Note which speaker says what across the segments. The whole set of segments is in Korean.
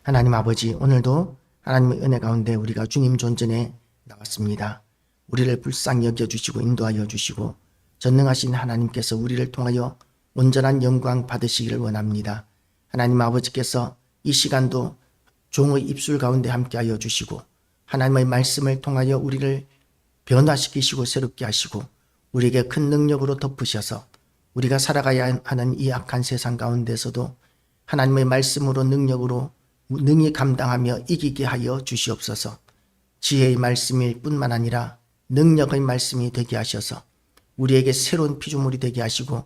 Speaker 1: 하나님 아버지, 오늘도 하나님의 은혜 가운데 우리가 주님 존전에 나왔습니다. 우리를 불쌍히 여겨주시고 인도하여 주시고 전능하신 하나님께서 우리를 통하여 온전한 영광 받으시기를 원합니다. 하나님 아버지께서 이 시간도 종의 입술 가운데 함께하여 주시고 하나님의 말씀을 통하여 우리를 변화시키시고 새롭게 하시고 우리에게 큰 능력으로 덮으셔서 우리가 살아가야 하는 이 악한 세상 가운데서도 하나님의 말씀으로 능력으로 능히 감당하며 이기게 하여 주시옵소서. 지혜의 말씀일 뿐만 아니라 능력의 말씀이 되게 하셔서 우리에게 새로운 피조물이 되게 하시고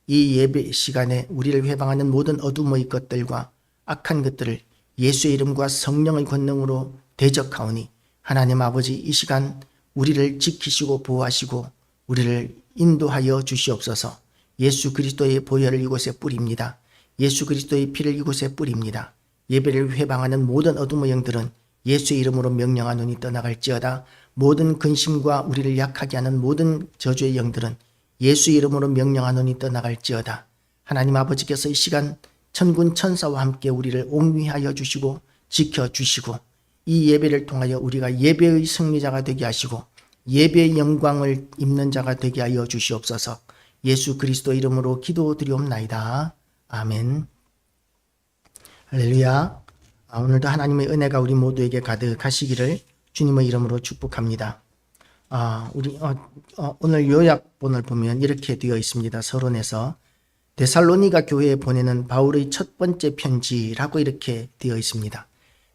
Speaker 1: 이 예배 시간에 우리를 회방하는 모든 어둠의 것들과 악한 것들을 예수의 이름과 성령의 권능으로 대적하오니 하나님 아버지 이 시간 우리를 지키시고 보호하시고 우리를 인도하여 주시옵소서. 예수 그리스도의 보혈을 이곳에 뿌립니다. 예수 그리스도의 피를 이곳에 뿌립니다. 예배를 회방하는 모든 어둠의 영들은 예수의 이름으로 명령하노니 떠나갈지어다. 모든 근심과 우리를 약하게 하는 모든 저주의 영들은 예수의 이름으로 명령하노니 떠나갈지어다. 하나님 아버지께서 이 시간 천군 천사와 함께 우리를 옹위하여 주시고 지켜주시고 이 예배를 통하여 우리가 예배의 승리자가 되게 하시고 예배의 영광을 입는 자가 되게 하여 주시옵소서. 예수 그리스도 이름으로 기도드리옵나이다. 아멘. 할렐루야. 오늘도 하나님의 은혜가 우리 모두에게 가득하시기를 주님의 이름으로 축복합니다. 오늘 요약본을 보면 이렇게 되어 있습니다. 서론에서 데살로니가 교회에 보내는 바울의 첫 번째 편지라고 이렇게 되어 있습니다.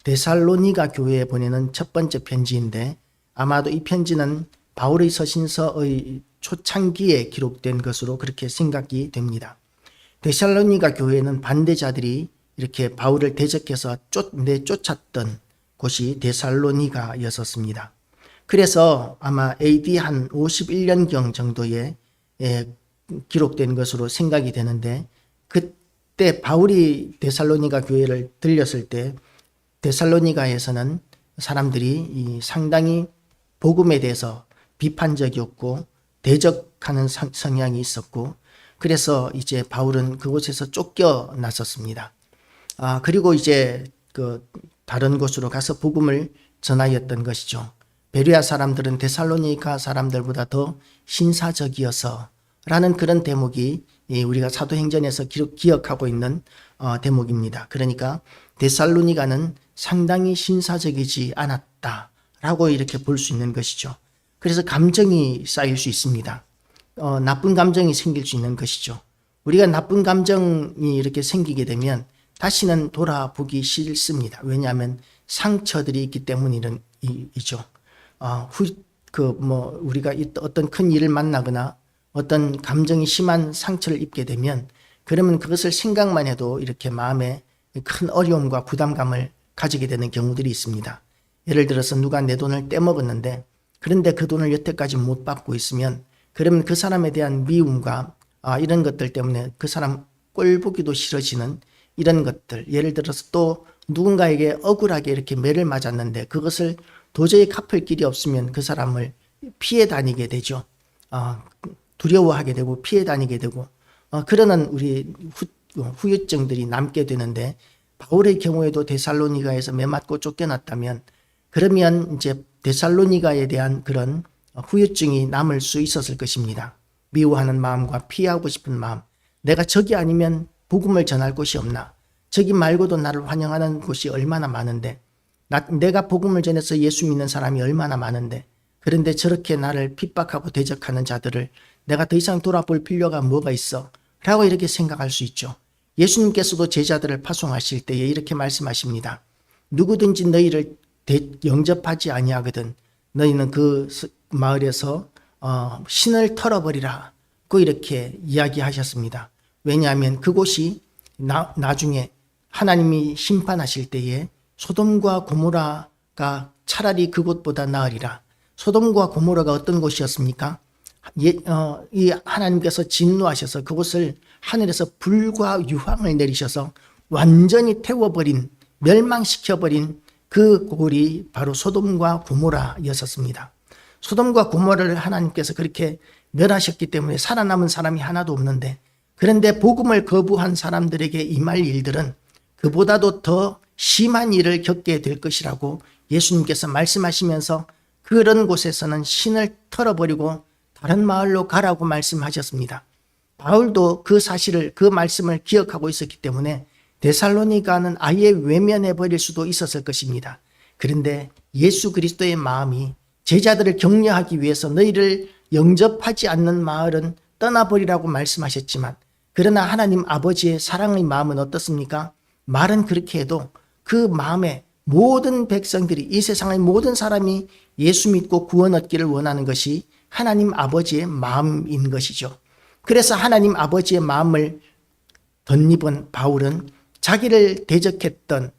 Speaker 1: 데살로니가 교회에 보내는 첫 번째 편지인데 아마도 이 편지는 바울의 서신서의 초창기에 기록된 것으로 그렇게 생각이 됩니다. 데살로니가 교회는 반대자들이 이렇게 바울을 대적해서 내쫓았던 곳이 데살로니가였었습니다. 그래서 아마 AD 한 51년경 정도에 기록된 것으로 생각이 되는데 그때 바울이 데살로니가 교회를 들렸을 때 데살로니가에서는 사람들이 상당히 복음에 대해서 비판적이었고 대적하는 성향이 있었고 그래서 이제 바울은 그곳에서 쫓겨났었습니다. 그리고 이제 다른 곳으로 가서 복음을 전하였던 것이죠. 베레아 사람들은 데살로니가 사람들보다 더 신사적이어서 라는 그런 대목이 우리가 사도행전에서 기억하고 있는 대목입니다. 그러니까 데살로니가는 상당히 신사적이지 않았다라고 이렇게 볼 수 있는 것이죠. 그래서 감정이 쌓일 수 있습니다. 나쁜 감정이 생길 수 있는 것이죠. 우리가 나쁜 감정이 이렇게 생기게 되면 다시는 돌아보기 싫습니다. 왜냐하면 상처들이 있기 때문이죠. 우리가 어떤 큰 일을 만나거나 어떤 감정이 심한 상처를 입게 되면 그러면 그것을 생각만 해도 이렇게 마음에 큰 어려움과 부담감을 가지게 되는 경우들이 있습니다. 예를 들어서 누가 내 돈을 떼먹었는데 그런데 그 돈을 여태까지 못 받고 있으면 그러면 그 사람에 대한 미움과 이런 것들 때문에 그 사람 꼴 보기도 싫어지는 이런 것들, 예를 들어서 또 누군가에게 억울하게 이렇게 매를 맞았는데 그것을 도저히 갚을 길이 없으면 그 사람을 피해 다니게 되죠. 두려워하게 되고 피해 다니게 되고 그러는 우리 후유증들이 남게 되는데 바울의 경우에도 데살로니가에서 매맞고 쫓겨났다면 그러면 이제 데살로니가에 대한 그런 후유증이 남을 수 있었을 것입니다. 미워하는 마음과 피하고 싶은 마음, 내가 저기 아니면 복음을 전할 곳이 없나? 저기 말고도 나를 환영하는 곳이 얼마나 많은데 내가 복음을 전해서 예수 믿는 사람이 얼마나 많은데 그런데 저렇게 나를 핍박하고 대적하는 자들을 내가 더 이상 돌아볼 필요가 뭐가 있어? 라고 이렇게 생각할 수 있죠. 예수님께서도 제자들을 파송하실 때에 이렇게 말씀하십니다. 누구든지 너희를 영접하지 아니하거든 너희는 그 마을에서 신을 털어버리라 고 이렇게 이야기하셨습니다. 왜냐하면 그곳이 나중에 하나님이 심판하실 때에 소돔과 고모라가 차라리 그곳보다 나으리라. 소돔과 고모라가 어떤 곳이었습니까? 이 하나님께서 진노하셔서 그곳을 하늘에서 불과 유황을 내리셔서 완전히 태워버린, 멸망시켜버린 그 골이 바로 소돔과 고모라였었습니다. 소돔과 고모라를 하나님께서 그렇게 멸하셨기 때문에 살아남은 사람이 하나도 없는데 그런데 복음을 거부한 사람들에게 임할 일들은 그보다도 더 심한 일을 겪게 될 것이라고 예수님께서 말씀하시면서 그런 곳에서는 신을 털어버리고 다른 마을로 가라고 말씀하셨습니다. 바울도 그 사실을, 그 말씀을 기억하고 있었기 때문에 데살로니가는 아예 외면해 버릴 수도 있었을 것입니다. 그런데 예수 그리스도의 마음이 제자들을 격려하기 위해서 너희를 영접하지 않는 마을은 떠나버리라고 말씀하셨지만, 그러나 하나님 아버지의 사랑의 마음은 어떻습니까? 말은 그렇게 해도 그 마음에 모든 백성들이, 이 세상의 모든 사람이 예수 믿고 구원 얻기를 원하는 것이 하나님 아버지의 마음인 것이죠. 그래서 하나님 아버지의 마음을 덧입은 바울은 자기를 대적했던,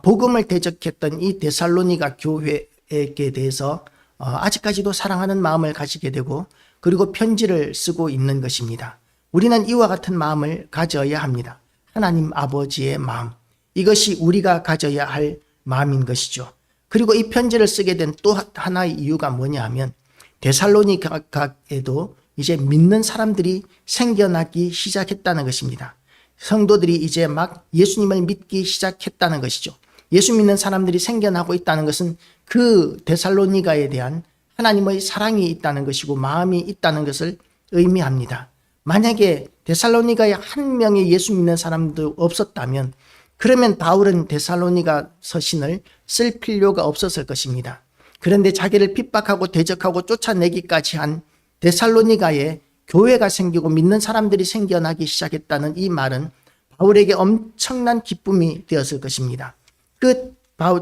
Speaker 1: 복음을 대적했던 이 데살로니가 교회에 대해서 아직까지도 사랑하는 마음을 가지게 되고, 그리고 편지를 쓰고 있는 것입니다. 우리는 이와 같은 마음을 가져야 합니다. 하나님 아버지의 마음, 이것이 우리가 가져야 할 마음인 것이죠. 그리고 이 편지를 쓰게 된 또 하나의 이유가 뭐냐 하면, 데살로니가에도 이제 믿는 사람들이 생겨나기 시작했다는 것입니다. 성도들이 이제 막 예수님을 믿기 시작했다는 것이죠. 예수 믿는 사람들이 생겨나고 있다는 것은 그 데살로니가에 대한 하나님의 사랑이 있다는 것이고 마음이 있다는 것을 의미합니다. 만약에 데살로니가에 한 명의 예수 믿는 사람도 없었다면, 그러면 바울은 데살로니가 서신을 쓸 필요가 없었을 것입니다. 그런데 자기를 핍박하고 대적하고 쫓아내기까지 한 데살로니가에 교회가 생기고 믿는 사람들이 생겨나기 시작했다는 이 말은 바울에게 엄청난 기쁨이 되었을 것입니다. 그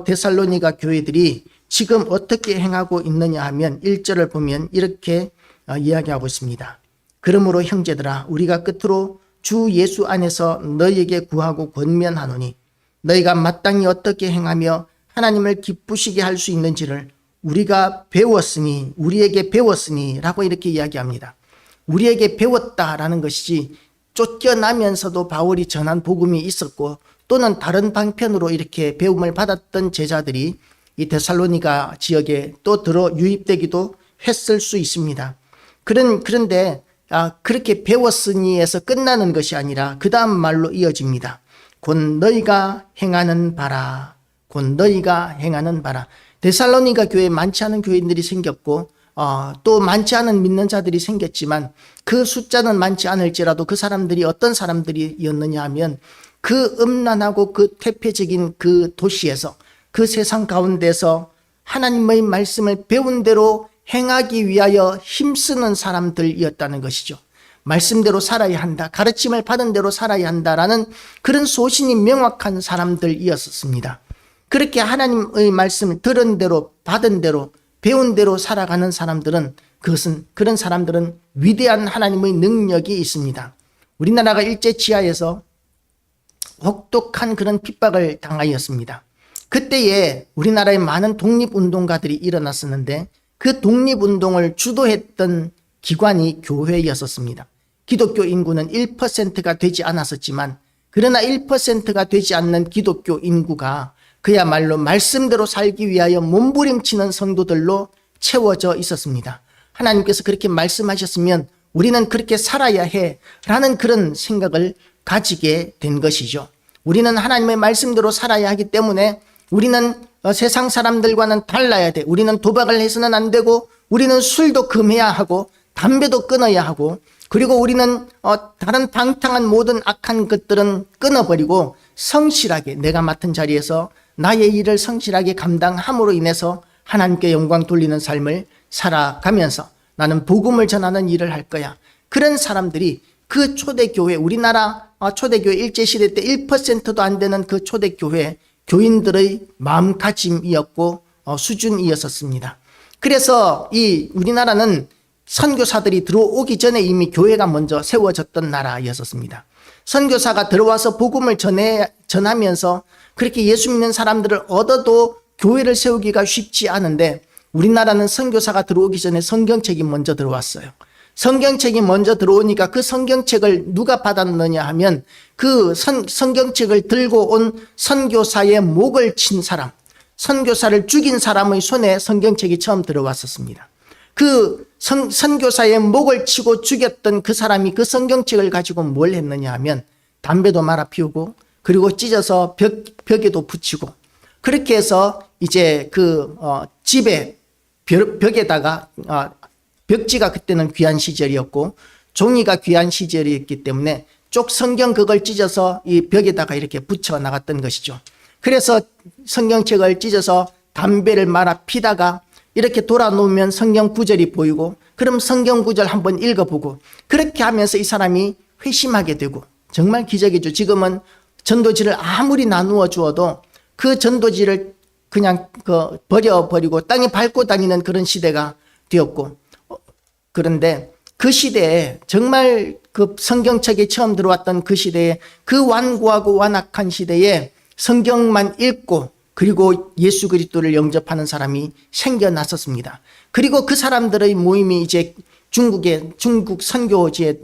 Speaker 1: 데살로니가 교회들이 지금 어떻게 행하고 있느냐 하면 1절을 보면 이렇게 이야기하고 있습니다. 그러므로 형제들아, 우리가 끝으로 주 예수 안에서 너희에게 구하고 권면하노니, 너희가 마땅히 어떻게 행하며 하나님을 기쁘시게 할 수 있는지를 우리에게 배웠으니 라고 이렇게 이야기합니다. 우리에게 배웠다라는 것이지, 쫓겨나면서도 바울이 전한 복음이 있었고 또는 다른 방편으로 이렇게 배움을 받았던 제자들이 이 데살로니가 지역에 또 들어 유입되기도 했을 수 있습니다. 그런데 그렇게 배웠으니에서 끝나는 것이 아니라 그 다음 말로 이어집니다. 곧 너희가 행하는 바라. 곧 너희가 행하는 바라. 데살로니가 교회에 많지 않은 교인들이 생겼고 또 많지 않은 믿는 자들이 생겼지만, 그 숫자는 많지 않을지라도 그 사람들이 어떤 사람들이었느냐 하면, 그 음란하고 그 퇴폐적인 그 도시에서, 그 세상 가운데서 하나님의 말씀을 배운 대로 행하기 위하여 힘쓰는 사람들이었다는 것이죠. 말씀대로 살아야 한다, 가르침을 받은 대로 살아야 한다라는 그런 소신이 명확한 사람들이었습니다. 그렇게 하나님의 말씀을 들은 대로, 받은 대로, 배운 대로 살아가는 사람들은, 그런 사람들은 위대한 하나님의 능력이 있습니다. 우리나라가 일제치하에서 혹독한 그런 핍박을 당하였습니다. 그때에 우리나라에 많은 독립운동가들이 일어났었는데, 그 독립운동을 주도했던 기관이 교회였었습니다. 기독교 인구는 1%가 되지 않았었지만, 그러나 1%가 되지 않는 기독교 인구가 그야말로 말씀대로 살기 위하여 몸부림치는 성도들로 채워져 있었습니다. 하나님께서 그렇게 말씀하셨으면 우리는 그렇게 살아야 해 라는 그런 생각을 가지게 된 것이죠. 우리는 하나님의 말씀대로 살아야 하기 때문에 우리는 세상 사람들과는 달라야 돼. 우리는 도박을 해서는 안 되고, 우리는 술도 금해야 하고, 담배도 끊어야 하고, 그리고 우리는 다른 방탕한 모든 악한 것들은 끊어버리고 성실하게 내가 맡은 자리에서 나의 일을 성실하게 감당함으로 인해서 하나님께 영광 돌리는 삶을 살아가면서 나는 복음을 전하는 일을 할 거야. 그런 사람들이 그 초대교회, 우리나라 초대교회 일제시대 때 1%도 안 되는 그 초대교회 교인들의 마음가짐이었고 수준이었습니다. 그래서 이 우리나라는 선교사들이 들어오기 전에 이미 교회가 먼저 세워졌던 나라였었습니다. 선교사가 들어와서 복음을 전하면서 그렇게 예수 믿는 사람들을 얻어도 교회를 세우기가 쉽지 않은데, 우리나라는 선교사가 들어오기 전에 성경책이 먼저 들어왔어요. 성경책이 먼저 들어오니까 그 성경책을 누가 받았느냐 하면, 그 성경책을 들고 온 선교사의 목을 친 사람, 선교사를 죽인 사람의 손에 성경책이 처음 들어왔었습니다. 그 선교사의 목을 치고 죽였던 그 사람이 그 성경책을 가지고 뭘 했느냐 하면, 담배도 말아 피우고, 그리고 찢어서 벽에도 붙이고 그렇게 해서 이제 집에 벽에다가 벽지가 그때는 귀한 시절이었고 종이가 귀한 시절이었기 때문에 쪽 성경 그걸 찢어서 이 벽에다가 이렇게 붙여 나갔던 것이죠. 그래서 성경책을 찢어서 담배를 말아 피다가 이렇게 돌아놓으면 성경 구절이 보이고 그럼 성경 구절 한번 읽어보고 그렇게 하면서 이 사람이 회심하게 되고 정말 기적이죠. 지금은 전도지를 아무리 나누어 주어도 그 전도지를 그냥 버려버리고 땅에 밟고 다니는 그런 시대가 되었고 그런데 그 시대에 정말 그 성경책에 처음 들어왔던 그 시대에 그 완고하고 완악한 시대에 성경만 읽고 그리고 예수 그리스도를 영접하는 사람이 생겨났었습니다. 그리고 그 사람들의 모임이 이제 중국 선교지의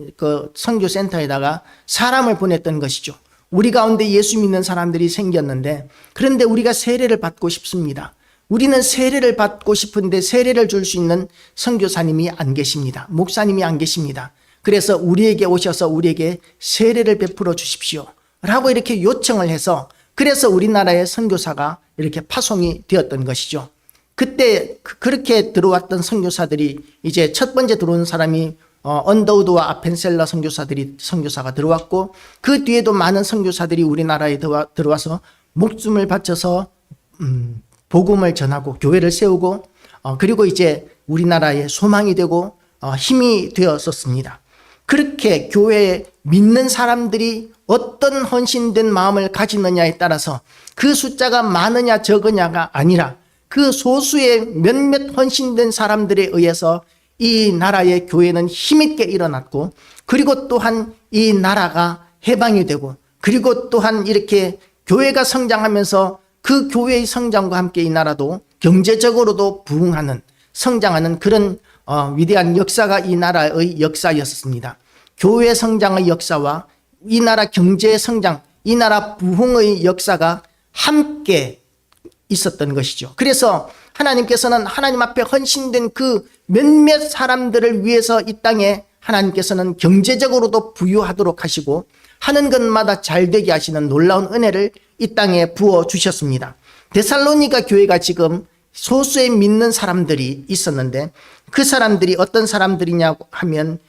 Speaker 1: 선교센터에다가 사람을 보냈던 것이죠. 우리 가운데 예수 믿는 사람들이 생겼는데 그런데 우리가 세례를 받고 싶습니다. 우리는 세례를 받고 싶은데 세례를 줄 수 있는 선교사님이 안 계십니다. 목사님이 안 계십니다. 그래서 우리에게 오셔서 우리에게 세례를 베풀어 주십시오 라고 이렇게 요청을 해서 그래서 우리나라의 선교사가 이렇게 파송이 되었던 것이죠. 그때 그렇게 들어왔던 선교사들이 이제 첫 번째 들어온 사람이 언더우드와 아펜셀러 선교사가 들어왔고 그 뒤에도 많은 선교사들이 우리나라에 들어와서 목숨을 바쳐서 복음을 전하고 교회를 세우고 그리고 이제 우리나라의 소망이 되고 힘이 되었었습니다. 그렇게 교회에 믿는 사람들이 어떤 헌신된 마음을 가지느냐에 따라서 그 숫자가 많으냐 적으냐가 아니라 그 소수의 몇몇 헌신된 사람들에 의해서 이 나라의 교회는 힘있게 일어났고 그리고 또한 이 나라가 해방이 되고 그리고 또한 이렇게 교회가 성장하면서 그 교회의 성장과 함께 이 나라도 경제적으로도 부흥하는 성장하는 그런 위대한 역사가 이 나라의 역사였습니다. 교회 성장의 역사와 이 나라 경제 성장, 이 나라 부흥의 역사가 함께 있었던 것이죠. 그래서 하나님께서는 하나님 앞에 헌신된 그 몇몇 사람들을 위해서 이 땅에 하나님께서는 경제적으로도 부유하도록 하시고 하는 것마다 잘되게 하시는 놀라운 은혜를 이 땅에 부어주셨습니다. 데살로니가 교회가 지금 소수의 믿는 사람들이 있었는데 그 사람들이 어떤 사람들이냐고 하면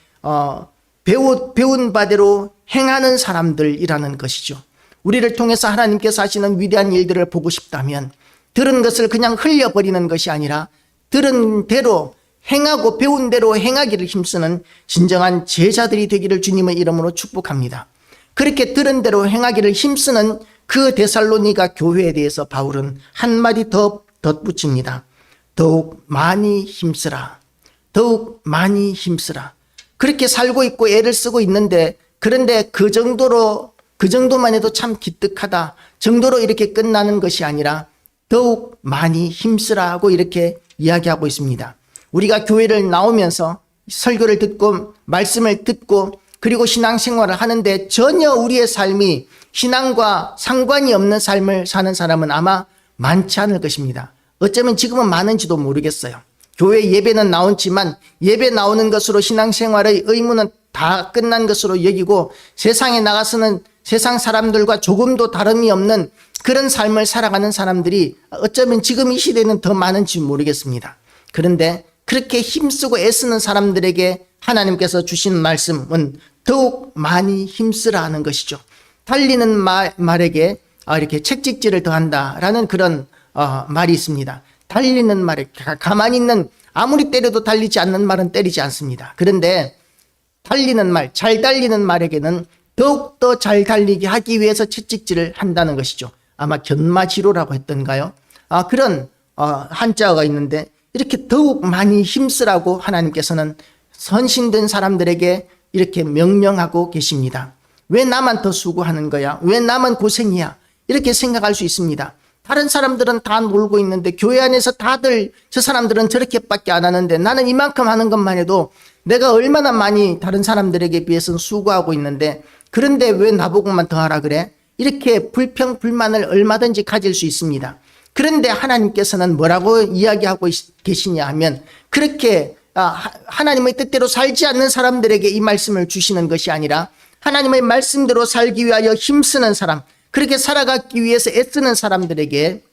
Speaker 1: 배운 바대로 행하는 사람들이라는 것이죠. 우리를 통해서 하나님께서 하시는 위대한 일들을 보고 싶다면 들은 것을 그냥 흘려버리는 것이 아니라 들은 대로 행하고 배운 대로 행하기를 힘쓰는 진정한 제자들이 되기를 주님의 이름으로 축복합니다. 그렇게 들은 대로 행하기를 힘쓰는 그 데살로니가 교회에 대해서 바울은 한마디 더 덧붙입니다. 더욱 많이 힘쓰라. 더욱 많이 힘쓰라. 그렇게 살고 있고 애를 쓰고 있는데 그런데 그 정도만 해도 참 기특하다 정도로 이렇게 끝나는 것이 아니라 더욱 많이 힘쓰라고 이렇게 이야기하고 있습니다. 우리가 교회를 나오면서 설교를 듣고 말씀을 듣고 그리고 신앙생활을 하는데 전혀 우리의 삶이 신앙과 상관이 없는 삶을 사는 사람은 아마 많지 않을 것입니다. 어쩌면 지금은 많은지도 모르겠어요. 교회 예배는 나오지만 예배 나오는 것으로 신앙생활의 의무는 다 끝난 것으로 여기고 세상에 나가서는 세상 사람들과 조금도 다름이 없는 그런 삶을 살아가는 사람들이 어쩌면 지금 이 시대는 더 많은지 모르겠습니다. 그런데 그렇게 힘쓰고 애쓰는 사람들에게 하나님께서 주신 말씀은 더욱 많이 힘쓰라 하는 것이죠. 달리는 말에게 이렇게 채찍질을 더한다라는 그런 말이 있습니다. 달리는 말에 가만히 있는 아무리 때려도 달리지 않는 말은 때리지 않습니다. 그런데 달리는 말, 잘 달리는 말에게는 더욱더 잘 달리게 하기 위해서 채찍질을 한다는 것이죠. 아마 견마지로라고 했던가요? 그런 한자어가 있는데 이렇게 더욱 많이 힘쓰라고 하나님께서는 헌신된 사람들에게 이렇게 명령하고 계십니다. 왜 나만 더 수고하는 거야? 왜 나만 고생이야? 이렇게 생각할 수 있습니다. 다른 사람들은 다 놀고 있는데 교회 안에서 다들 저 사람들은 저렇게밖에 안 하는데 나는 이만큼 하는 것만 해도 내가 얼마나 많이 다른 사람들에게 비해서는 수고하고 있는데 그런데 왜 나보고만 더 하라 그래? 이렇게 불평, 불만을 얼마든지 가질 수 있습니다. 그런데 하나님께서는 뭐라고 이야기하고 계시냐 하면 그렇게 하나님의 뜻대로 살지 않는 사람들에게 이 말씀을 주시는 것이 아니라 하나님의 말씀대로 살기 위하여 힘쓰는 사람, 그렇게 살아가기 위해서 애쓰는 사람들에게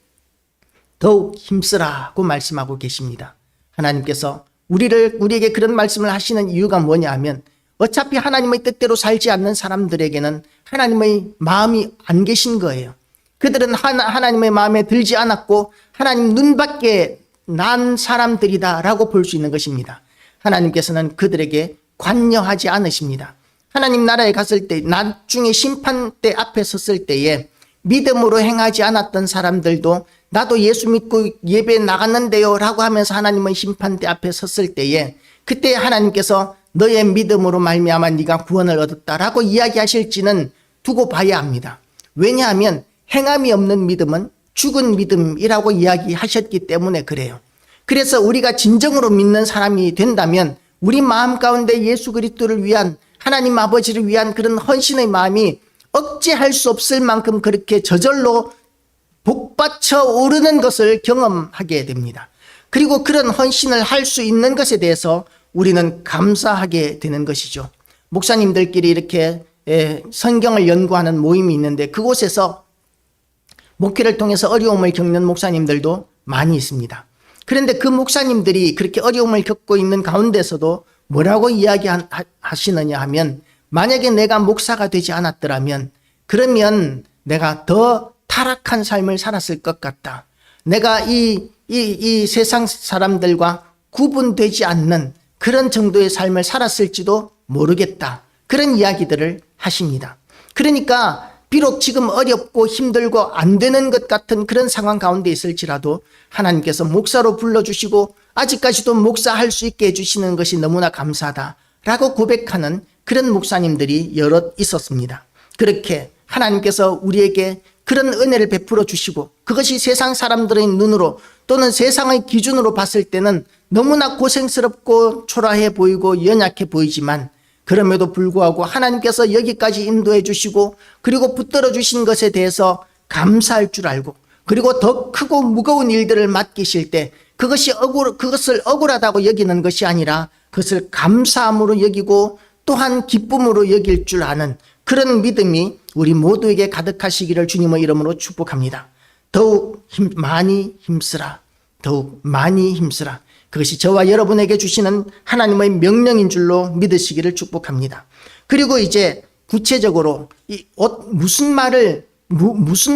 Speaker 1: 더욱 힘쓰라고 말씀하고 계십니다. 하나님께서 우리에게 그런 말씀을 하시는 이유가 뭐냐 하면 어차피 하나님의 뜻대로 살지 않는 사람들에게는 하나님의 마음이 안 계신 거예요. 그들은 하나님의 마음에 들지 않았고 하나님 눈밖에 난 사람들이다라고 볼 수 있는 것입니다. 하나님께서는 그들에게 관여하지 않으십니다. 하나님 나라에 갔을 때 나중에 심판대 앞에 섰을 때에 믿음으로 행하지 않았던 사람들도 나도 예수 믿고 예배 나갔는데요 라고 하면서 하나님의 심판대 앞에 섰을 때에 그때 하나님께서 너의 믿음으로 말미암아 네가 구원을 얻었다라고 이야기하실지는 두고 봐야 합니다. 왜냐하면 행함이 없는 믿음은 죽은 믿음이라고 이야기하셨기 때문에 그래요. 그래서 우리가 진정으로 믿는 사람이 된다면 우리 마음 가운데 예수 그리스도를 위한 하나님 아버지를 위한 그런 헌신의 마음이 억제할 수 없을 만큼 그렇게 저절로 복받쳐 오르는 것을 경험하게 됩니다. 그리고 그런 헌신을 할 수 있는 것에 대해서 우리는 감사하게 되는 것이죠. 목사님들끼리 이렇게 성경을 연구하는 모임이 있는데 그곳에서 목회를 통해서 어려움을 겪는 목사님들도 많이 있습니다. 그런데 그 목사님들이 그렇게 어려움을 겪고 있는 가운데서도 뭐라고 이야기하시느냐 하면 만약에 내가 목사가 되지 않았더라면 그러면 내가 더 타락한 삶을 살았을 것 같다. 내가 이 세상 사람들과 구분되지 않는 그런 정도의 삶을 살았을지도 모르겠다. 그런 이야기들을 하십니다. 그러니까 비록 지금 어렵고 힘들고 안 되는 것 같은 그런 상황 가운데 있을지라도 하나님께서 목사로 불러주시고 아직까지도 목사할 수 있게 해주시는 것이 너무나 감사하다라고 고백하는 그런 목사님들이 여럿 있었습니다. 그렇게 하나님께서 우리에게 그런 은혜를 베풀어 주시고 그것이 세상 사람들의 눈으로 또는 세상의 기준으로 봤을 때는 너무나 고생스럽고 초라해 보이고 연약해 보이지만 그럼에도 불구하고 하나님께서 여기까지 인도해 주시고 그리고 붙들어 주신 것에 대해서 감사할 줄 알고 그리고 더 크고 무거운 일들을 맡기실 때 그것을 억울하다고 여기는 것이 아니라 그것을 감사함으로 여기고 또한 기쁨으로 여길 줄 아는 그런 믿음이 우리 모두에게 가득하시기를 주님의 이름으로 축복합니다. 더욱 많이 힘쓰라. 더욱 많이 힘쓰라. 그것이 저와 여러분에게 주시는 하나님의 명령인 줄로 믿으시기를 축복합니다. 그리고 이제 구체적으로 무슨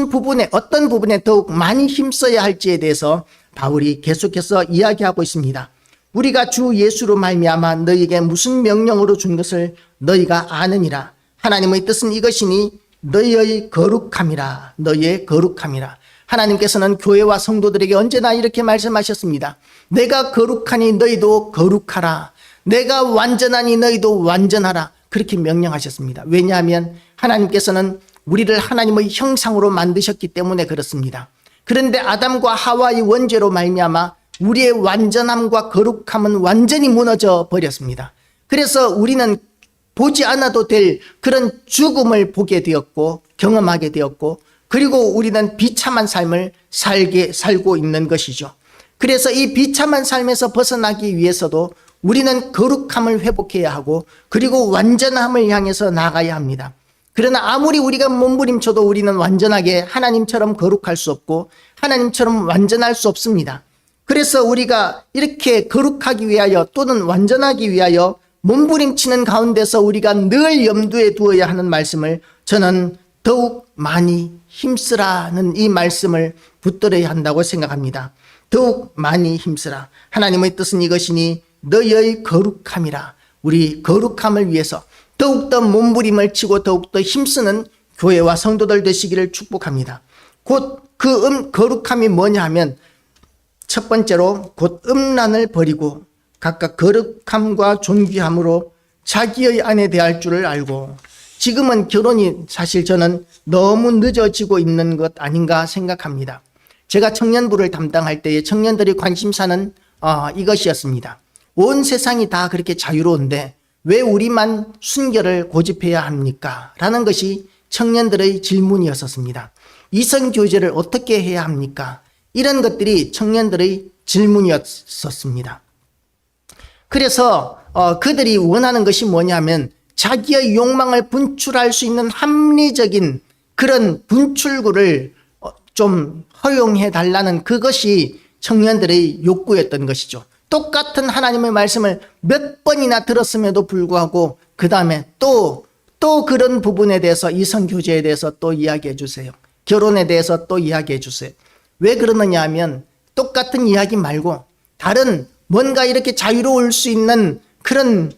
Speaker 1: 부분에 어떤 부분에 더욱 많이 힘써야 할지에 대해서 바울이 계속해서 이야기하고 있습니다. 우리가 주 예수로 말미암아 너희에게 무슨 명령으로 준 것을 너희가 아느니라. 하나님의 뜻은 이것이니 너희의 거룩함이라. 너희의 거룩함이라. 하나님께서는 교회와 성도들에게 언제나 이렇게 말씀하셨습니다. 내가 거룩하니 너희도 거룩하라. 내가 완전하니 너희도 완전하라. 그렇게 명령하셨습니다. 왜냐하면 하나님께서는 우리를 하나님의 형상으로 만드셨기 때문에 그렇습니다. 그런데 아담과 하와의 원죄로 말미암아 우리의 완전함과 거룩함은 완전히 무너져 버렸습니다. 그래서 우리는 보지 않아도 될 그런 죽음을 보게 되었고 경험하게 되었고 그리고 우리는 비참한 삶을 살고 있는 것이죠. 그래서 이 비참한 삶에서 벗어나기 위해서도 우리는 거룩함을 회복해야 하고 그리고 완전함을 향해서 나가야 합니다. 그러나 아무리 우리가 몸부림쳐도 우리는 완전하게 하나님처럼 거룩할 수 없고 하나님처럼 완전할 수 없습니다. 그래서 우리가 이렇게 거룩하기 위하여 또는 완전하기 위하여 몸부림치는 가운데서 우리가 늘 염두에 두어야 하는 말씀을 저는 더욱 많이 힘쓰라는 이 말씀을 붙들어야 한다고 생각합니다. 더욱 많이 힘쓰라. 하나님의 뜻은 이것이니 너희의 거룩함이라. 우리 거룩함을 위해서 더욱더 몸부림을 치고 더욱더 힘쓰는 교회와 성도들 되시기를 축복합니다. 곧 그 거룩함이 뭐냐 하면 첫 번째로 곧 음란을 버리고 각각 거룩함과 존귀함으로 자기의 아내 대할 줄을 알고 지금은 결혼이 사실 저는 너무 늦어지고 있는 것 아닌가 생각합니다. 제가 청년부를 담당할 때에 청년들이 관심사는 이것이었습니다. 온 세상이 다 그렇게 자유로운데 왜 우리만 순결을 고집해야 합니까? 라는 것이 청년들의 질문이었습니다. 이성교제를 어떻게 해야 합니까? 이런 것들이 청년들의 질문이었습니다. 그래서 그들이 원하는 것이 뭐냐면 자기의 욕망을 분출할 수 있는 합리적인 그런 분출구를 좀 허용해 달라는 그것이 청년들의 욕구였던 것이죠. 똑같은 하나님의 말씀을 몇 번이나 들었음에도 불구하고 그 다음에 또 그런 부분에 대해서 이성교제에 대해서 또 이야기해 주세요. 결혼에 대해서 또 이야기해 주세요. 왜 그러느냐 하면 똑같은 이야기 말고 다른 뭔가 이렇게 자유로울 수 있는 그런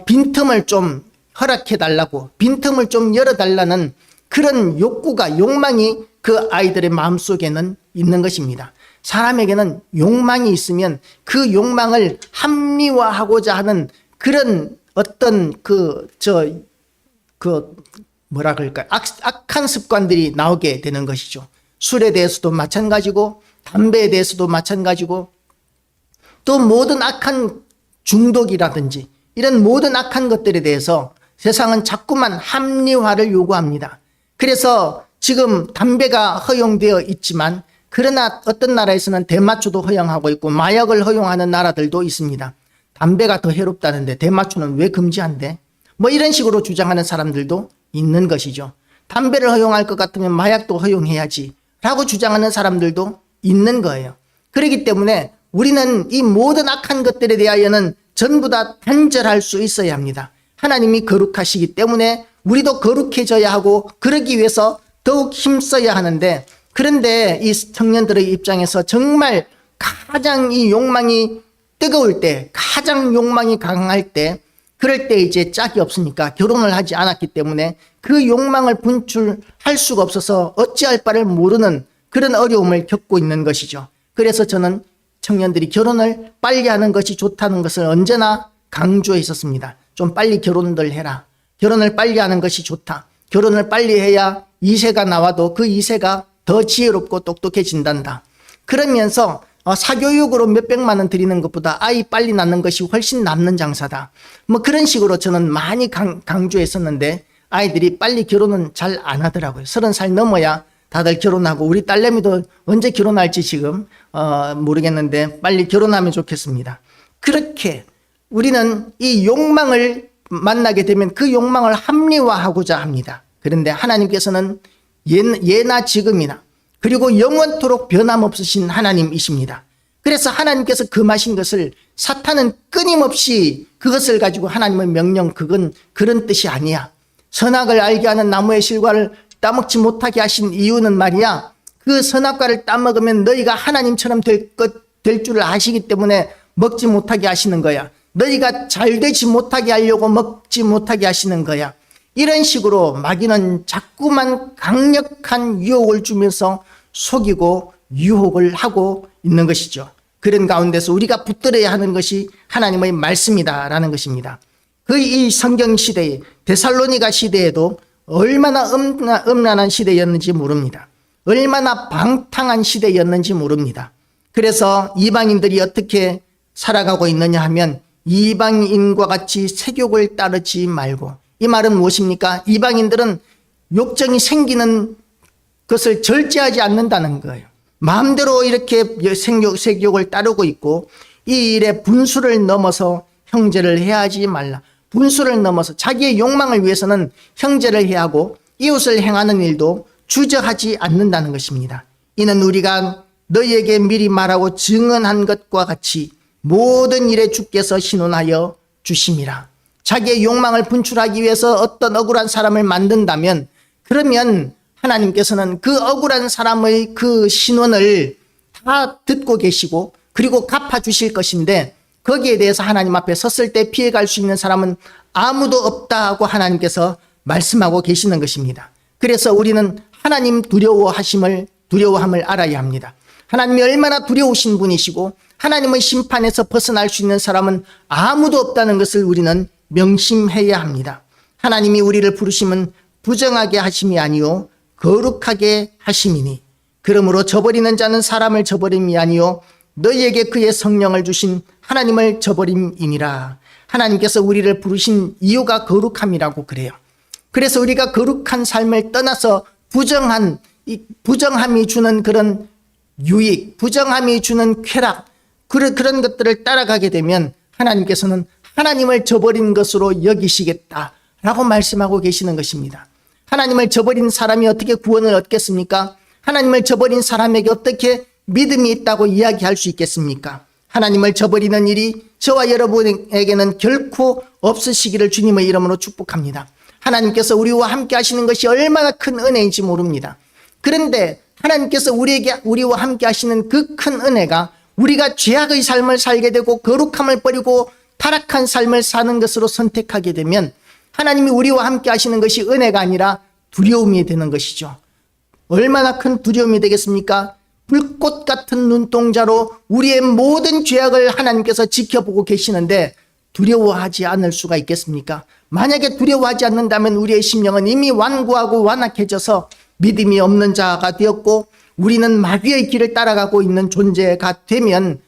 Speaker 1: 빈틈을 좀 허락해 달라고, 빈틈을 좀 열어달라는 그런 욕구가, 욕망이 그 아이들의 마음속에는 있는 것입니다. 사람에게는 욕망이 있으면 그 욕망을 합리화하고자 하는 그런 어떤 뭐라 그럴까요? 악한 습관들이 나오게 되는 것이죠. 술에 대해서도 마찬가지고, 담배에 대해서도 마찬가지고, 또 모든 악한 중독이라든지 이런 모든 악한 것들에 대해서 세상은 자꾸만 합리화를 요구합니다. 그래서 지금 담배가 허용되어 있지만, 그러나 어떤 나라에서는 대마초도 허용하고 있고 마약을 허용하는 나라들도 있습니다. 담배가 더 해롭다는데 대마초는 왜 금지한대? 뭐 이런 식으로 주장하는 사람들도 있는 것이죠. 담배를 허용할 것 같으면 마약도 허용해야지 라고 주장하는 사람들도 있는 거예요. 그렇기 때문에 우리는 이 모든 악한 것들에 대하여는 전부 다 단절할 수 있어야 합니다. 하나님이 거룩하시기 때문에 우리도 거룩해져야 하고, 그러기 위해서 더욱 힘써야 하는데, 그런데 이 청년들의 입장에서 정말 가장 이 욕망이 뜨거울 때, 가장 욕망이 강할 때, 그럴 때 이제 짝이 없으니까 결혼을 하지 않았기 때문에 그 욕망을 분출할 수가 없어서 어찌할 바를 모르는 그런 어려움을 겪고 있는 것이죠. 그래서 저는 청년들이 결혼을 빨리 하는 것이 좋다는 것을 언제나 강조해 있었습니다. 좀 빨리 결혼들 해라. 결혼을 빨리 하는 것이 좋다. 결혼을 빨리 해야 2세가 나와도 그 2세가 더 지혜롭고 똑똑해진단다. 그러면서 사교육으로 몇백만 원 드리는 것보다 아이 빨리 낳는 것이 훨씬 남는 장사다. 뭐 그런 식으로 저는 많이 강조했었는데 아이들이 빨리 결혼은 잘 안 하더라고요. 30살 넘어야 다들 결혼하고, 우리 딸내미도 언제 결혼할지 지금 모르겠는데 빨리 결혼하면 좋겠습니다. 그렇게 우리는 이 욕망을 만나게 되면 그 욕망을 합리화하고자 합니다. 그런데 하나님께서는 예나 지금이나 그리고 영원토록 변함없으신 하나님이십니다. 그래서 하나님께서 금하신 것을 사탄은 끊임없이 그것을 가지고 하나님의 명령, 그건 그런 뜻이 아니야. 선악을 알게 하는 나무의 실과를 따먹지 못하게 하신 이유는 말이야, 그 선악과를 따먹으면 너희가 하나님처럼 될 줄을 아시기 때문에 먹지 못하게 하시는 거야. 너희가 잘 되지 못하게 하려고 먹지 못하게 하시는 거야. 이런 식으로 마귀는 자꾸만 강력한 유혹을 주면서 속이고 유혹을 하고 있는 것이죠. 그런 가운데서 우리가 붙들어야 하는 것이 하나님의 말씀이다라는 것입니다. 이 성경 시대에, 데살로니가 시대에도 얼마나 음란한 시대였는지 모릅니다. 얼마나 방탕한 시대였는지 모릅니다. 그래서 이방인들이 어떻게 살아가고 있느냐 하면 이방인과 같이 세욕을 따르지 말고, 이 말은 무엇입니까? 이방인들은 욕정이 생기는 것을 절제하지 않는다는 거예요. 마음대로 이렇게 세욕을 따르고 있고, 이 일에 분수를 넘어서 형제를 해하지 말라. 분수를 넘어서 자기의 욕망을 위해서는 형제를 해하고 이웃을 행하는 일도 주저하지 않는다는 것입니다. 이는 우리가 너희에게 미리 말하고 증언한 것과 같이 모든 일에 주께서 신원하여 주심이라. 자기의 욕망을 분출하기 위해서 어떤 억울한 사람을 만든다면, 그러면 하나님께서는 그 억울한 사람의 그 신원을 다 듣고 계시고 그리고 갚아주실 것인데, 거기에 대해서 하나님 앞에 섰을 때 피해갈 수 있는 사람은 아무도 없다고 하나님께서 말씀하고 계시는 것입니다. 그래서 우리는 하나님 두려워함을 알아야 합니다. 하나님이 얼마나 두려우신 분이시고 하나님의 심판에서 벗어날 수 있는 사람은 아무도 없다는 것을 우리는 명심해야 합니다. 하나님이 우리를 부르심은 부정하게 하심이 아니요 거룩하게 하심이니, 그러므로 저버리는 자는 사람을 저버림이 아니요 너희에게 그의 성령을 주신 하나님을 저버림이니라. 하나님께서 우리를 부르신 이유가 거룩함이라고 그래요. 그래서 우리가 거룩한 삶을 떠나서 부정함이 주는 그런 유익, 부정함이 주는 쾌락, 그런 것들을 따라가게 되면 하나님께서는 하나님을 저버린 것으로 여기시겠다라고 말씀하고 계시는 것입니다. 하나님을 저버린 사람이 어떻게 구원을 얻겠습니까? 하나님을 저버린 사람에게 어떻게 믿음이 있다고 이야기할 수 있겠습니까? 하나님을 저버리는 일이 저와 여러분에게는 결코 없으시기를 주님의 이름으로 축복합니다. 하나님께서 우리와 함께 하시는 것이 얼마나 큰 은혜인지 모릅니다. 그런데 하나님께서 우리와 함께 하시는 그 큰 은혜가 우리가 죄악의 삶을 살게 되고 거룩함을 버리고 타락한 삶을 사는 것으로 선택하게 되면 하나님이 우리와 함께 하시는 것이 은혜가 아니라 두려움이 되는 것이죠. 얼마나 큰 두려움이 되겠습니까? 불꽃 같은 눈동자로 우리의 모든 죄악을 하나님께서 지켜보고 계시는데 두려워하지 않을 수가 있겠습니까? 만약에 두려워하지 않는다면 우리의 심령은 이미 완고하고 완악해져서 믿음이 없는 자가 되었고 우리는 마귀의 길을 따라가고 있는 존재가 되면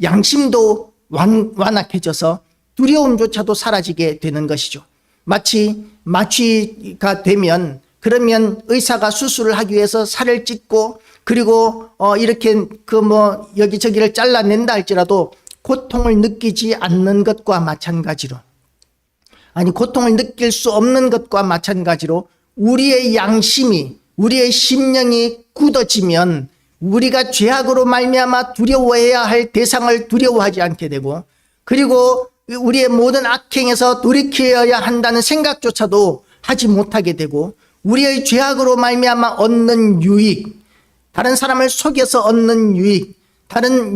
Speaker 1: 양심도 완악해져서 두려움조차도 사라지게 되는 것이죠. 마치 마취가 되면 그러면 의사가 수술을 하기 위해서 살을 찢고 그리고 이렇게 여기저기를 잘라낸다 할지라도 고통을 느끼지 않는 것과 마찬가지로 고통을 느낄 수 없는 것과 마찬가지로 우리의 양심이 우리의 심령이 굳어지면 우리가 죄악으로 말미암아 두려워해야 할 대상을 두려워하지 않게 되고 그리고 우리의 모든 악행에서 돌이켜야 한다는 생각조차도 하지 못하게 되고 우리의 죄악으로 말미암아 얻는 유익, 다른 사람을 속여서 얻는 유익,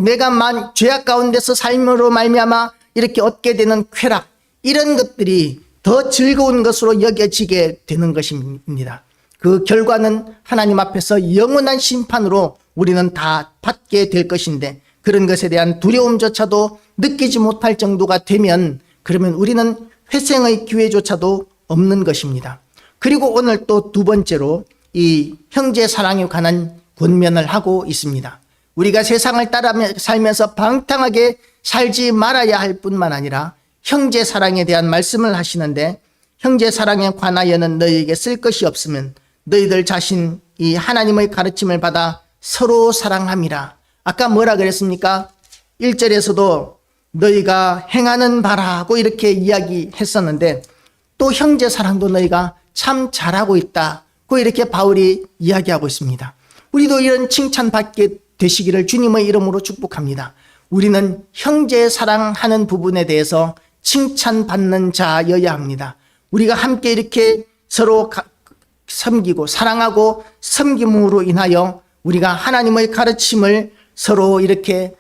Speaker 1: 내가 죄악 가운데서 삶으로 말미암아 이렇게 얻게 되는 쾌락, 이런 것들이 더 즐거운 것으로 여겨지게 되는 것입니다. 그 결과는 하나님 앞에서 영원한 심판으로 우리는 다 받게 될 것인데 그런 것에 대한 두려움조차도 느끼지 못할 정도가 되면 그러면 우리는 회생의 기회조차도 없는 것입니다. 그리고 오늘 또 두 번째로 이 형제 사랑에 관한 권면을 하고 있습니다. 우리가 세상을 따라 살면서 방탕하게 살지 말아야 할 뿐만 아니라 형제 사랑에 대한 말씀을 하시는데 형제 사랑에 관하여는 너희에게 쓸 것이 없으면 너희들 자신이 하나님의 가르침을 받아 서로 사랑함이라. 아까 뭐라 그랬습니까? 1절에서도 너희가 행하는 바라고 이렇게 이야기했었는데 또 형제 사랑도 너희가 참 잘하고 있다고 이렇게 바울이 이야기하고 있습니다. 우리도 이런 칭찬받게 되시기를 주님의 이름으로 축복합니다. 우리는 형제 사랑하는 부분에 대해서 칭찬받는 자여야 합니다. 우리가 함께 이렇게 서로 섬기고 사랑하고 섬김으로 인하여 우리가 하나님의 가르침을 서로 이렇게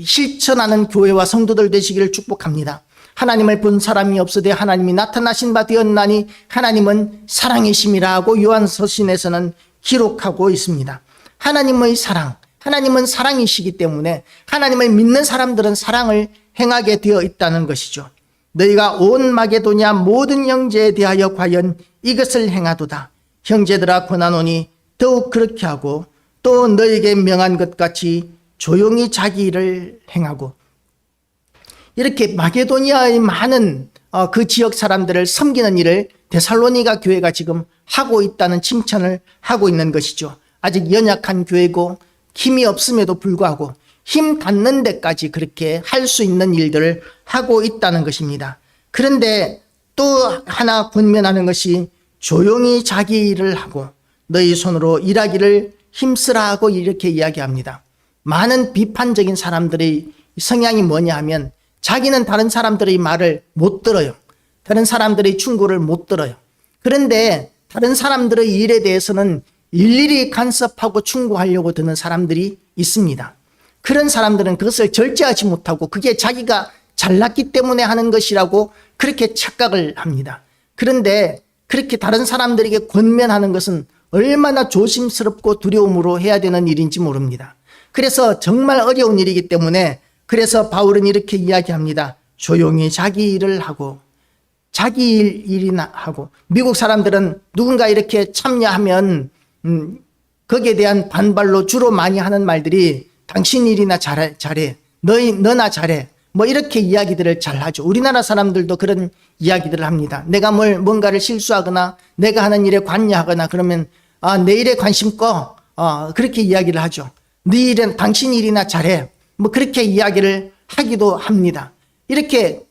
Speaker 1: 실천하는 교회와 성도들 되시기를 축복합니다. 하나님을 본 사람이 없으되 하나님이 나타나신 바 되었나니 하나님은 사랑이심이라고 요한서신에서는 기록하고 있습니다. 하나님의 사랑, 하나님은 사랑이시기 때문에 하나님을 믿는 사람들은 사랑을 행하게 되어 있다는 것이죠. 너희가 온 마게도냐 모든 형제에 대하여 과연 이것을 행하도다. 형제들아 권하노니 더욱 그렇게 하고 또 너희에게 명한 것 같이 조용히 자기 일을 행하고 이렇게 마게도니아의 많은 그 지역 사람들을 섬기는 일을 데살로니가 교회가 지금 하고 있다는 칭찬을 하고 있는 것이죠. 아직 연약한 교회고 힘이 없음에도 불구하고 힘 닿는 데까지 그렇게 할 수 있는 일들을 하고 있다는 것입니다. 그런데 또 하나 권면하는 것이 조용히 자기 일을 하고 너희 손으로 일하기를 힘쓰라 하고 이렇게 이야기합니다. 많은 비판적인 사람들의 성향이 뭐냐 하면 자기는 다른 사람들의 말을 못 들어요. 다른 사람들의 충고를 못 들어요. 그런데 다른 사람들의 일에 대해서는 일일이 간섭하고 충고하려고 드는 사람들이 있습니다. 그런 사람들은 그것을 절제하지 못하고 그게 자기가 잘났기 때문에 하는 것이라고 그렇게 착각을 합니다. 그런데 그렇게 다른 사람들에게 권면하는 것은 얼마나 조심스럽고 두려움으로 해야 되는 일인지 모릅니다. 그래서 정말 어려운 일이기 때문에 그래서 바울은 이렇게 이야기합니다. 조용히 자기 일을 하고 자기 일이나 하고 미국 사람들은 누군가 이렇게 참여하면 거기에 대한 반발로 주로 많이 하는 말들이 당신 일이나 잘해 너나 잘해 뭐 이렇게 이야기들을 잘 하죠. 우리나라 사람들도 그런 이야기들을 합니다. 내가 뭔가를 실수하거나 내가 하는 일에 관여하거나 그러면 내 일에 관심 꺼 그렇게 이야기를 하죠. 네 일은 당신 일이나 잘해 뭐 그렇게 이야기를 하기도 합니다. 이렇게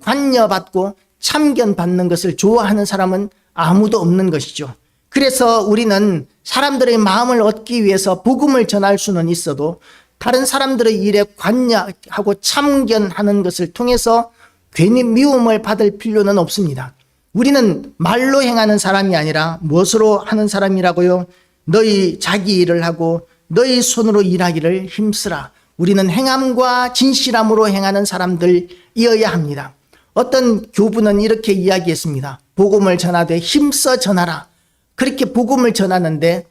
Speaker 1: 관여받고 참견받는 것을 좋아하는 사람은 아무도 없는 것이죠. 그래서 우리는 사람들의 마음을 얻기 위해서 복음을 전할 수는 있어도 다른 사람들의 일에 관여하고 참견하는 것을 통해서 괜히 미움을 받을 필요는 없습니다. 우리는 말로 행하는 사람이 아니라 무엇으로 하는 사람이라고요? 너희 자기 일을 하고 너희 손으로 일하기를 힘쓰라. 우리는 행함과 진실함으로 행하는 사람들이어야 합니다. 어떤 교부는 이렇게 이야기했습니다. 복음을 전하되 힘써 전하라. 그렇게 복음을 전하는데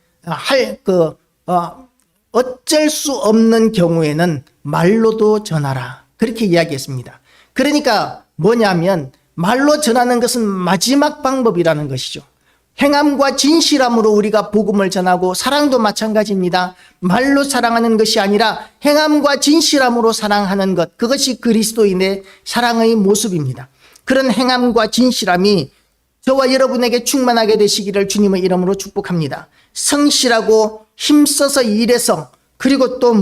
Speaker 1: 어쩔 수 없는 경우에는 말로도 전하라. 그렇게 이야기했습니다. 그러니까 뭐냐면 말로 전하는 것은 마지막 방법이라는 것이죠. 행함과 진실함으로 우리가 복음을 전하고 사랑도 마찬가지입니다. 말로 사랑하는 것이 아니라 행함과 진실함으로 사랑하는 것, 그것이 그리스도인의 사랑의 모습입니다. 그런 행함과 진실함이 저와 여러분에게 충만하게 되시기를 주님의 이름으로 축복합니다. 성실하고 힘써서 일해서 그리고 또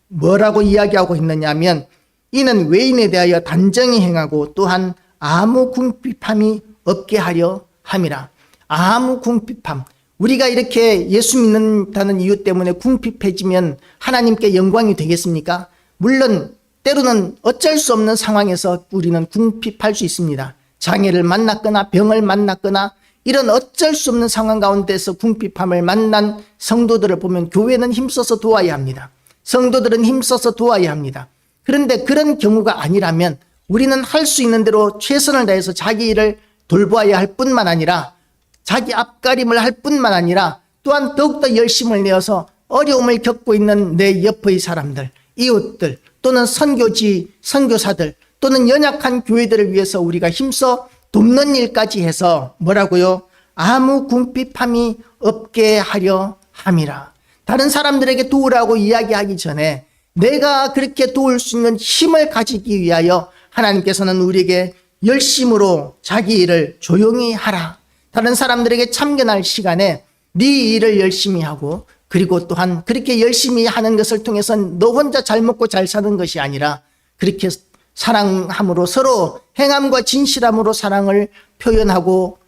Speaker 1: 뭐라고 이야기하고 있느냐 하면 이는 외인에 대하여 단정히 행하고 또한 아무 궁핍함이 없게 하려 함이라. 아무 궁핍함. 우리가 이렇게 예수 믿는다는 이유 때문에 궁핍해지면 하나님께 영광이 되겠습니까? 물론 때로는 어쩔 수 없는 상황에서 우리는 궁핍할 수 있습니다. 장애를 만났거나 병을 만났거나 이런 어쩔 수 없는 상황 가운데서 궁핍함을 만난 성도들을 보면 교회는 힘써서 도와야 합니다. 성도들은 힘써서 도와야 합니다. 그런데 그런 경우가 아니라면 우리는 할 수 있는 대로 최선을 다해서 자기 일을 돌보아야 할 뿐만 아니라 자기 앞가림을 할 뿐만 아니라 또한 더욱더 열심을 내어서 어려움을 겪고 있는 내 옆의 사람들, 이웃들 또는 선교사들 또는 연약한 교회들을 위해서 우리가 힘써 돕는 일까지 해서 뭐라고요? 아무 궁핍함이 없게 하려 함이라. 다른 사람들에게 도우라고 이야기하기 전에 내가 그렇게 도울 수 있는 힘을 가지기 위하여 하나님께서는 우리에게 열심으로 자기 일을 조용히 하라. 다른 사람들에게 참견할 시간에 네 일을 열심히 하고 그리고 또한 그렇게 열심히 하는 것을 통해서 너 혼자 잘 먹고 잘 사는 것이 아니라 그렇게 사랑함으로 서로 행함과 진실함으로 사랑을 표현하고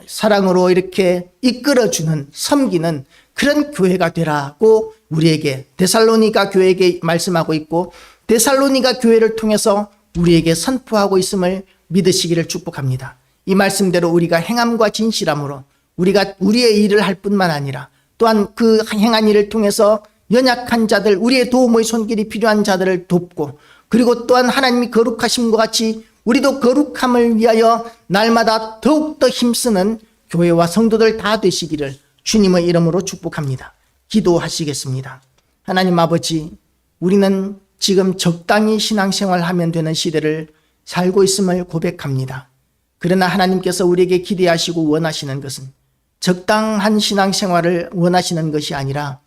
Speaker 1: 사랑으로 이렇게 이끌어주는 섬기는 그런 교회가 되라고 우리에게 데살로니가 교회에게 말씀하고 있고 데살로니가 교회를 통해서 우리에게 선포하고 있음을 믿으시기를 축복합니다. 이 말씀대로 우리가 행함과 진실함으로 우리가 우리의 일을 할 뿐만 아니라 또한 그 행한 일을 통해서 연약한 자들, 우리의 도움의 손길이 필요한 자들을 돕고 그리고 또한 하나님이 거룩하심과 같이 우리도 거룩함을 위하여 날마다 더욱더 힘쓰는 교회와 성도들 다 되시기를 주님의 이름으로 축복합니다. 기도하시겠습니다. 하나님 아버지, 우리는 지금 적당히 신앙생활하면 되는 시대를 살고 있음을 고백합니다. 그러나 하나님께서 우리에게 기대하시고 원하시는 것은 적당한 신앙생활을 원하시는 것이 아니라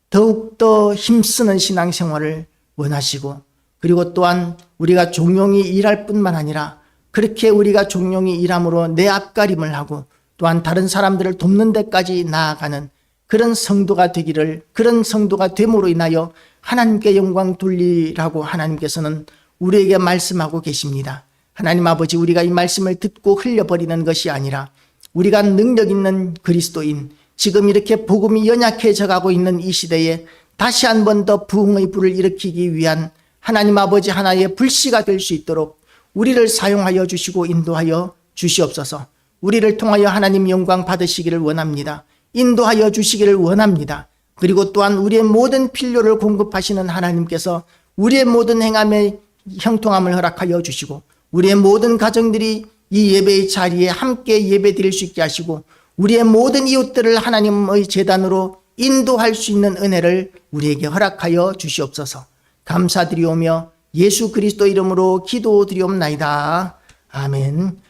Speaker 1: 더욱더 힘쓰는 신앙생활을 원하시고 그리고 또한 우리가 종용히 일할 뿐만 아니라 그렇게 우리가 종용히 일함으로 내 앞가림을 하고 또한 다른 사람들을 돕는 데까지 나아가는 그런 성도가 되기를, 그런 성도가 됨으로 인하여 하나님께 영광 돌리라고 하나님께서는 우리에게 말씀하고 계십니다. 하나님 아버지, 우리가 이 말씀을 듣고 흘려버리는 것이 아니라 우리가 능력 있는 그리스도인, 지금 이렇게 복음이 연약해져 가고 있는 이 시대에 다시 한 번 더 부흥의 불을 일으키기 위한 하나님 아버지 하나의 불씨가 될 수 있도록 우리를 사용하여 주시고 인도하여 주시옵소서. 우리를 통하여 하나님 영광 받으시기를 원합니다. 인도하여 주시기를 원합니다. 그리고 또한 우리의 모든 필요를 공급하시는 하나님께서 우리의 모든 행함에 형통함을 허락하여 주시고 우리의 모든 가정들이 이 예배의 자리에 함께 예배 드릴 수 있게 하시고 우리의 모든 이웃들을 하나님의 제단으로 인도할 수 있는 은혜를 우리에게 허락하여 주시옵소서. 감사드리오며 예수 그리스도 이름으로 기도드리옵나이다. 아멘.